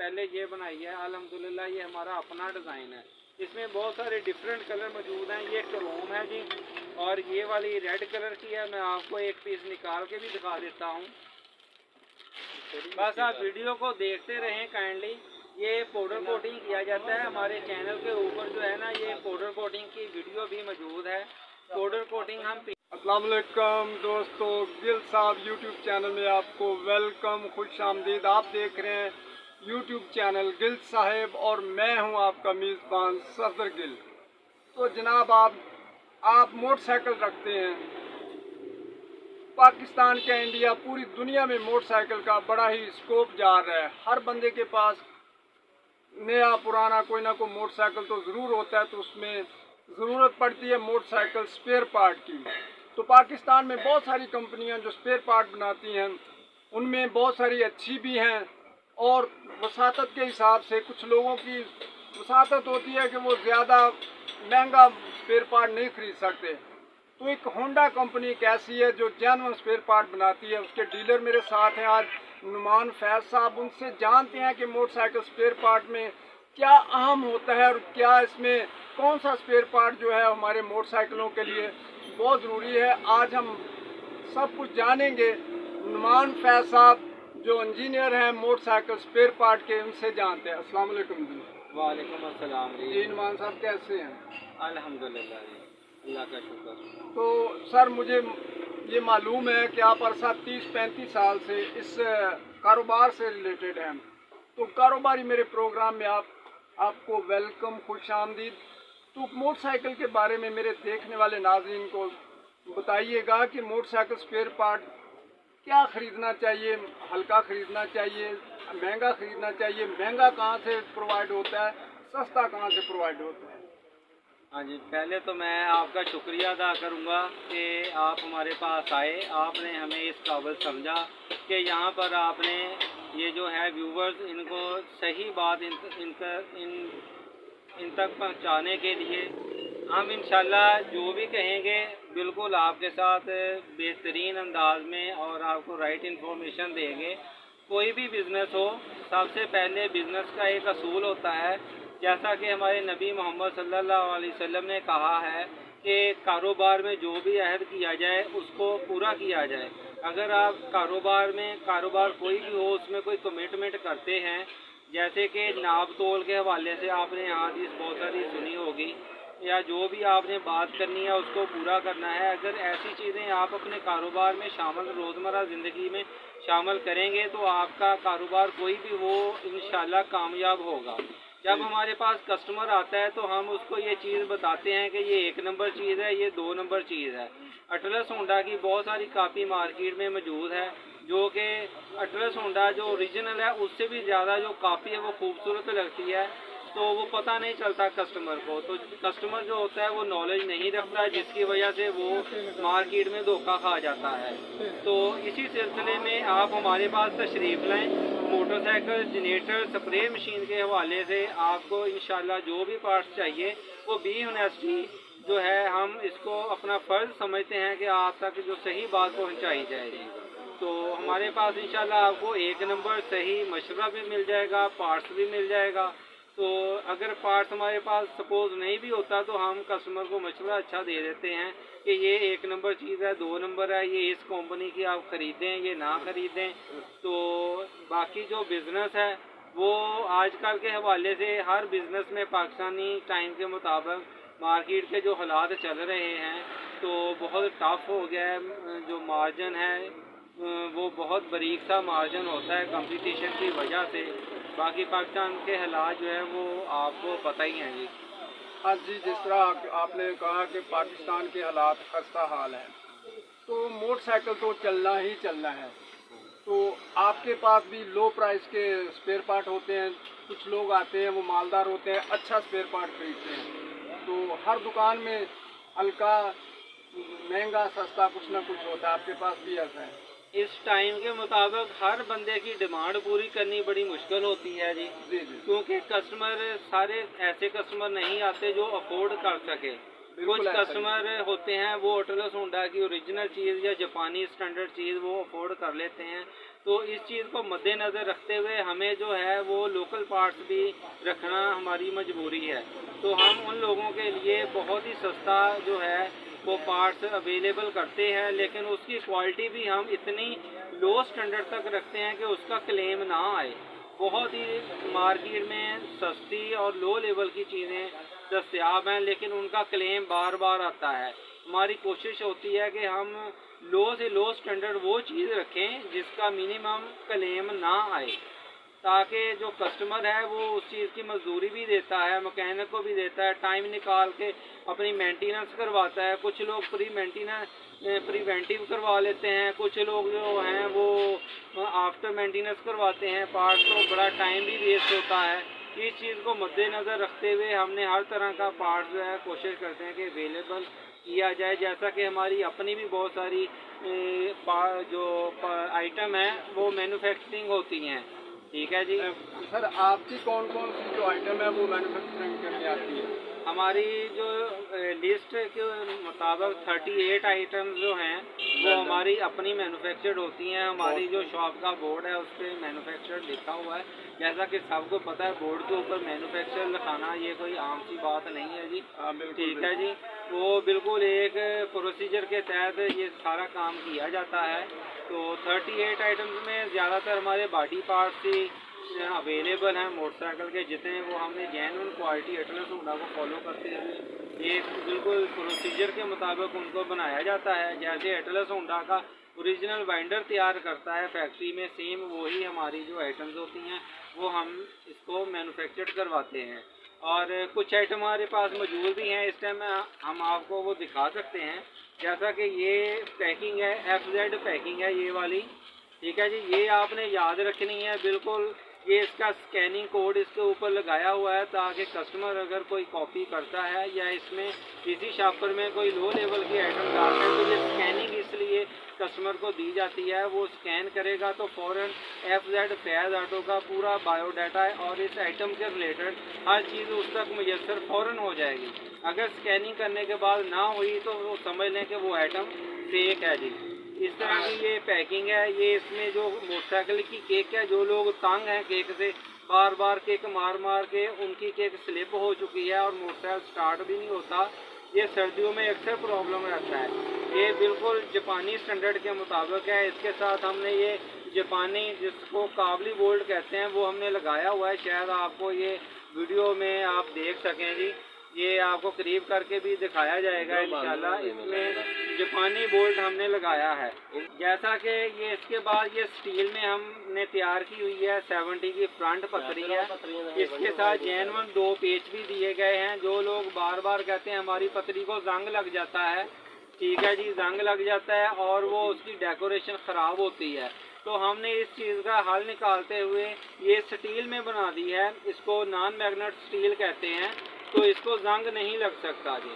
पहले ये बनाई है। अल्हम्दुलिल्लाह ये हमारा अपना डिज़ाइन है। इसमें बहुत सारे डिफरेंट कलर मौजूद हैं। ये क्रोम है जी, और ये वाली रेड कलर की है। मैं आपको एक पीस निकाल के भी दिखा देता हूँ, बस आप वीडियो को देखते रहें काइंडली। ये पाउडर कोटिंग किया जाता है। हमारे चैनल के ऊपर जो है ना, ये पाउडर कोटिंग की वीडियो भी मौजूद है। पाउडर कोटिंग हम अस्सलाम वालेकुम दोस्तों, गिल साहब यूट्यूब चैनल में आपको वेलकम, खुश आमदीद। आप देख रहे हैं यूट्यूब चैनल गिल साहब और मैं हूं आपका मेज़बान सफदर गिल। तो जनाब, आप मोटरसाइकिल रखते हैं। पाकिस्तान के इंडिया पूरी दुनिया में मोटरसाइकिल का बड़ा ही स्कोप जा रहा है। हर बंदे के पास नया पुराना कोई ना कोई मोटरसाइकिल तो ज़रूर होता है, तो उसमें ज़रूरत पड़ती है मोटरसाइकिल स्पेयर पार्ट की। तो पाकिस्तान में बहुत सारी कंपनियां जो स्पेयर पार्ट बनाती हैं, उनमें बहुत सारी अच्छी भी हैं, और वसातत के हिसाब से कुछ लोगों की वसातत होती है कि वो ज़्यादा महंगा स्पेयर पार्ट नहीं खरीद सकते। तो एक होंडा कंपनी एक ऐसी है जो जेन्युइन स्पेयर पार्ट बनाती है। उसके डीलर मेरे साथ हैं आज, नुमान फैज साहब। उनसे जानते हैं कि मोटरसाइकिल स्पेयर पार्ट में क्या अहम होता है और क्या इसमें कौन सा स्पेयर पार्ट जो है हमारे मोटरसाइकिलों के लिए बहुत ज़रूरी है। आज हम सब कुछ जानेंगे। नुमान फैज साहब जो इंजीनियर हैं मोटरसाइकिल स्पेयर पार्ट के, उनसे जानते हैं। अस्सलाम वालेकुम जी। वालेकुम अस्सलाम जी नुमान साहब, कैसे हैं? अल्हम्दुलिल्लाह जी, अल्लाह का शुक्र। तो सर, मुझे ये मालूम है कि आप अरसा 30-35 साल से इस कारोबार से रिलेटेड हैं। तो कारोबारी मेरे प्रोग्राम में आपको वेलकम, खुश आमदीद। तो मोटरसाइकिल के बारे में मेरे देखने वाले नाज़रीन को बताइएगा कि मोटरसाइकिल स्पेयर पार्ट क्या ख़रीदना चाहिए, हल्का ख़रीदना चाहिए, महंगा ख़रीदना चाहिए, महंगा कहाँ से प्रोवाइड होता है, सस्ता कहाँ से प्रोवाइड होता है। हाँ जी, पहले तो मैं आपका शुक्रिया अदा करूँगा कि आप हमारे पास आए। आपने हमें इस काबिल समझा कि यहाँ पर आपने ये जो है व्यूवर्स, इनको सही बात इन तक पहुँचाने के लिए हम इंशाल्लाह जो भी कहेंगे बिल्कुल आपके साथ बेहतरीन अंदाज में और आपको राइट इन्फॉर्मेशन देंगे। कोई भी बिज़नेस हो, सबसे पहले बिज़नेस का एक असूल होता है, जैसा कि हमारे नबी मोहम्मद सल्लल्लाहु अलैहि वसल्लम ने कहा है कि कारोबार में जो भी अहद किया जाए उसको पूरा किया जाए। अगर आप कारोबार कोई भी हो, उसमें कोई कमिटमेंट करते हैं, जैसे कि नाप तोल के हवाले से आपने हदीस बहुत सारी सुनी होगी, या जो भी आपने बात करनी है उसको पूरा करना है। अगर ऐसी चीज़ें आप अपने कारोबार में शामिल, रोज़मर्रा ज़िंदगी में शामिल करेंगे तो आपका कारोबार कोई भी वो इंशाल्लाह कामयाब होगा। जब हमारे पास कस्टमर आता है तो हम उसको ये चीज़ बताते हैं कि ये 1 नंबर चीज़ है, ये 2 नंबर चीज़ है। अटलस होंडा की बहुत सारी कापी मार्केट में मौजूद है, जो कि अटलस होंडा जो ओरिजिनल है उससे भी ज़्यादा जो कापी है वो खूबसूरत लगती है, तो वो पता नहीं चलता कस्टमर को। तो कस्टमर जो होता है वो नॉलेज नहीं रखता, जिसकी वजह से वो मार्केट में धोखा खा जाता है। तो इसी सिलसिले में आप हमारे पास तशरीफ़ लाएँ। मोटरसाइकिल, जनरेटर, स्प्रे मशीन के हवाले से आपको इंशाल्लाह जो भी पार्ट्स चाहिए वो बी ऑनेस्टी जो है, हम इसको अपना फ़र्ज़ समझते हैं कि आप तक जो सही बात पहुंचाई जाएगी। तो हमारे पास इंशाल्लाह आपको 1 नंबर सही मशवरा भी मिल जाएगा, पार्ट्स भी मिल जाएगा। तो अगर पार्ट्स हमारे पास सपोज़ नहीं भी होता तो हम कस्टमर को मशवरा अच्छा दे देते हैं कि ये 1 नंबर चीज़ है, 2 नंबर है, ये इस कंपनी की आप ख़रीदें, ये ना ख़रीदें। तो बाकी जो बिज़नेस है वो आजकल के हवाले से हर बिज़नेस में पाकिस्तानी टाइम के मुताबिक मार्केट के जो हालात चल रहे हैं तो बहुत टफ हो गया है। जो मार्जिन है वो बहुत बारीक सा मार्जिन होता है कंपटीशन की वजह से। बाकी पाकिस्तान के हालात जो है वो आपको पता ही हैं जी। हाँ जी, जिस तरह आपने कहा कि पाकिस्तान के हालात खस्ता हाल है, तो मोटरसाइकिल तो चलना ही चलना है। तो आपके पास भी लो प्राइस के स्पेयर पार्ट होते हैं। कुछ लोग आते हैं, वो मालदार होते हैं, अच्छा स्पेयर पार्ट खरीदते हैं। तो हर दुकान में हल्का, महंगा, सस्ता कुछ ना कुछ होता है। आपके पास भी ऐसा है? इस टाइम के मुताबिक हर बंदे की डिमांड पूरी करनी बड़ी मुश्किल होती है जी, क्योंकि कस्टमर सारे ऐसे कस्टमर नहीं आते जो अफोर्ड कर सके। कुछ कस्टमर होते हैं वो अटलस होंडा की ओरिजिनल चीज़ या जापानी स्टैंडर्ड चीज़ वो अफोर्ड कर लेते हैं, तो इस चीज़ को मद्देनज़र रखते हुए हमें जो है वो लोकल पार्ट्स भी रखना हमारी मजबूरी है। तो हम उन लोगों के लिए बहुत ही सस्ता जो है वो पार्ट्स अवेलेबल करते हैं, लेकिन उसकी क्वालिटी भी हम इतनी लो स्टैंडर्ड तक रखते हैं कि उसका क्लेम ना आए। बहुत ही मार्केट में सस्ती और लो लेवल की चीज़ें दस्तयाब हैं, लेकिन उनका क्लेम बार बार आता है। हमारी कोशिश होती है कि हम लो से लो स्टैंडर्ड वो चीज़ रखें जिसका मिनिमम क्लेम ना आए, ताकि जो कस्टमर है वो उस चीज़ की मजदूरी भी देता है, मैकेनिक को भी देता है, टाइम निकाल के अपनी मेंटेनेंस करवाता है। कुछ लोग प्रीवेंटिव करवा लेते हैं, कुछ लोग जो हैं वो आफ्टर मेंटेनेंस करवाते हैं पार्ट, तो बड़ा टाइम भी वेस्ट होता है। इस चीज़ को मद्देनज़र रखते हुए हमने हर तरह का पार्ट जो है कोशिश करते हैं कि अवेलेबल किया जाए। जैसा कि हमारी अपनी भी बहुत सारी जो आइटम है वो मैन्युफैक्चरिंग होती हैं। ठीक है जी। सर आपकी कौन कौन सी जो आइटम है वो मैन्युफैक्चरिंग करनी आती है? हमारी जो लिस्ट के मुताबिक 38 आइटम्स जो हैं वो हमारी अपनी मैन्युफैक्चर्ड होती हैं। हमारी जो शॉप का बोर्ड है उस पर मैन्युफैक्चर्ड लिखा हुआ है। जैसा कि सबको पता है बोर्ड के ऊपर मैन्युफैक्चर लिखाना ये कोई आम सी बात नहीं है जी। ठीक है जी। वो बिल्कुल एक प्रोसीजर के तहत ये सारा काम किया जाता है। तो 38 आइटम्स में ज़्यादातर हमारे बॉडी पार्ट्स ही अवेलेबल हैं मोटरसाइकिल के, जितने वो हमने जेन्युइन क्वालिटी एटलस होंडा को फॉलो करते हुए एक बिल्कुल प्रोसीजर के मुताबिक उनको बनाया जाता है। जैसे एटलस होंडा का ओरिजिनल बाइंडर तैयार करता है फैक्ट्री में, सेम वही हमारी जो आइटम्स होती हैं वो हम इसको मैन्युफैक्चर्ड करवाते हैं। और कुछ आइटम हमारे पास मौजूद भी हैं, इस टाइम हम आपको वो दिखा सकते हैं। जैसा कि ये पैकिंग है, FZ पैकिंग है ये वाली। ठीक है जी। ये आपने याद रखनी है बिल्कुल। ये इसका स्कैनिंग कोड इसके ऊपर लगाया हुआ है, ताकि कस्टमर अगर कोई कॉपी करता है या इसमें किसी शॉपर में कोई लो लेवल की आइटम डालते हैं तो ये स्कैनिंग इसलिए कस्टमर को दी जाती है। वो स्कैन करेगा तो फ़ौरन FZ फैज़ ऑटो का पूरा बायोडाटा है और इस आइटम के रिलेटेड हर चीज़ उस तक मुयस्सर फ़ौरन हो जाएगी। अगर स्कैनिंग करने के बाद ना हुई तो वो समझ लें कि वो आइटम फेक है जी। इस तरह की ये पैकिंग है। ये इसमें जो मोटरसाइकिल की केक है, जो लोग तंग हैं केक से, बार बार केक मार मार के उनकी केक स्लिप हो चुकी है और मोटरसाइकिल स्टार्ट भी नहीं होता, ये सर्दियों में अक्सर प्रॉब्लम रहता है। ये बिल्कुल जापानी स्टैंडर्ड के मुताबिक है। इसके साथ हमने ये जापानी जिसको काबली बोल्ट कहते हैं वो हमने लगाया हुआ है। शायद आपको ये वीडियो में आप देख सकें जी। ये आपको करीब करके भी दिखाया जाएगा इंशाल्लाह। इसमें जापानी बोल्ट हमने लगाया है। जैसा कि ये इसके बाद ये स्टील में हमने तैयार की हुई है 70 की फ्रंट पतरी है। इसके साथ जेन्युइन 2 पेच भी दिए गए हैं। जो लोग बार बार कहते हैं हमारी पतरी को जंग लग जाता है, ठीक है जी, जंग लग जाता है और वो उसकी डेकोरेशन ख़राब होती है, तो हमने इस चीज़ का हल निकालते हुए ये स्टील में बना दी है। इसको नॉन मैग्नेट स्टील कहते हैं, तो इसको जंग नहीं लग सकता जी।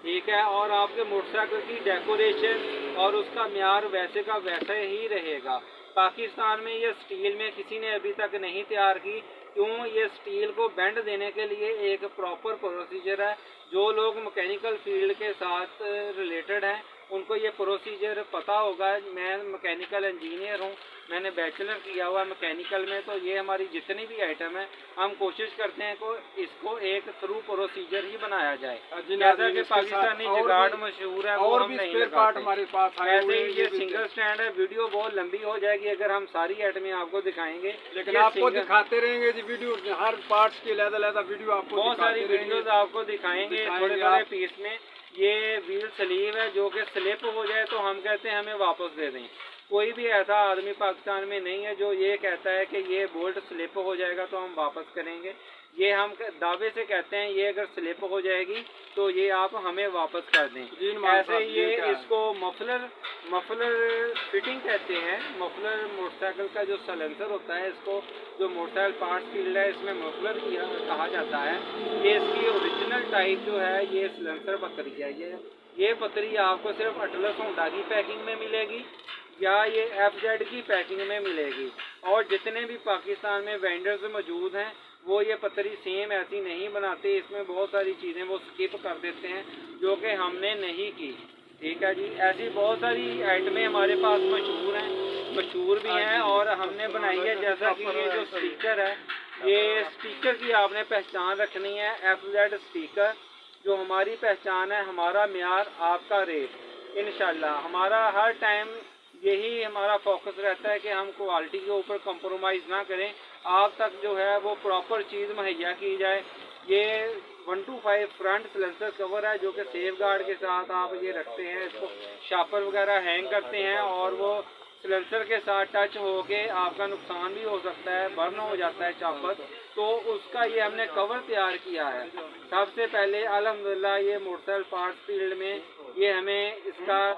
ठीक है। और आपके मोटरसाइकिल की डेकोरेशन और उसका म्यार वैसे का वैसा ही रहेगा। पाकिस्तान में ये स्टील में किसी ने अभी तक नहीं तैयार की। क्यों? ये स्टील को बेंड देने के लिए एक प्रॉपर प्रोसीजर है। जो लोग मैकेनिकल फील्ड के साथ रिलेटेड हैं उनको ये प्रोसीजर पता होगा। मैं मैकेनिकल इंजीनियर हूँ, मैंने बैचलर किया हुआ मैकेनिकल में, तो ये हमारी जितनी भी आइटम है हम कोशिश करते हैं को इसको एक थ्रू प्रोसीजर ही बनाया जाए। जैसा कि पाकिस्तानी जुगाड़ मशहूर है वो हम नहीं लगाते। हमारे पास ऐसे ही ये सिंगल स्टैंड है। वीडियो बहुत लंबी हो जाएगी अगर हम सारी आइटमें आपको दिखाएंगे, लेकिन आपको दिखाते रहेंगे जी वीडियो, हर पार्ट्स की अलग-अलग वीडियो आपको बहुत सारी वीडियोस आपको दिखाएंगे थोड़े पीस में। ये व्हील स्लीव है, जो कि स्लिप हो जाए तो हम कहते हैं हमें वापस दे दें। कोई भी ऐसा आदमी पाकिस्तान में नहीं है जो ये कहता है कि ये बोल्ट स्लिप हो जाएगा तो हम वापस करेंगे। ये हम दावे से कहते हैं ये अगर स्लिप हो जाएगी तो ये आप हमें वापस कर दें। ऐसे ये इसको मफलर फिटिंग कहते हैं। मफलर मोटरसाइकिल का जो सलेंसर होता है, इसको जो मोटरसाइकिल पार्ट फील्ड है इसमें मफलर कहा जाता है। ये इसकी ओरिजिनल टाइप जो है ये सलेंसर पतरी है। ये पतरी आपको सिर्फ अटलस होंडा की पैकिंग में मिलेगी या ये FZ की पैकिंग में मिलेगी। और जितने भी पाकिस्तान में वेंडर्स मौजूद हैं वो ये पतरी सेम ऐसी नहीं बनाते। इसमें बहुत सारी चीज़ें वो स्किप कर देते हैं जो कि हमने नहीं की। ठीक है जी। ऐसी बहुत सारी आइटमें हमारे पास मशहूर हैं मशहूर भी हैं और हमने बनाई है। जैसा कि ये जो स्टिकर है, ये स्टिकर की आपने पहचान रखनी है, FZ स्टिकर, जो हमारी पहचान है, हमारा मेयार, आपका रेट। इंशाल्लाह हमारा हर टाइम यही हमारा फोकस रहता है कि हम क्वालिटी के ऊपर कंप्रोमाइज़ ना करें, आप तक जो है वो प्रॉपर चीज़ मुहैया की जाए। ये 125 फ्रंट सिलेंसर कवर है जो कि सेफ गार्ड के साथ आप ये रखते हैं, इसको शापर वगैरह हैंग करते हैं और वो सिलेंसर के साथ टच होके आपका नुकसान भी हो सकता है, बर्न हो जाता है चापर, तो उसका ये हमने कवर तैयार किया है। सबसे पहले अल्हम्दुलिल्लाह ये मोटरसाइकिल पार्ट्स फील्ड में ये हमें इसका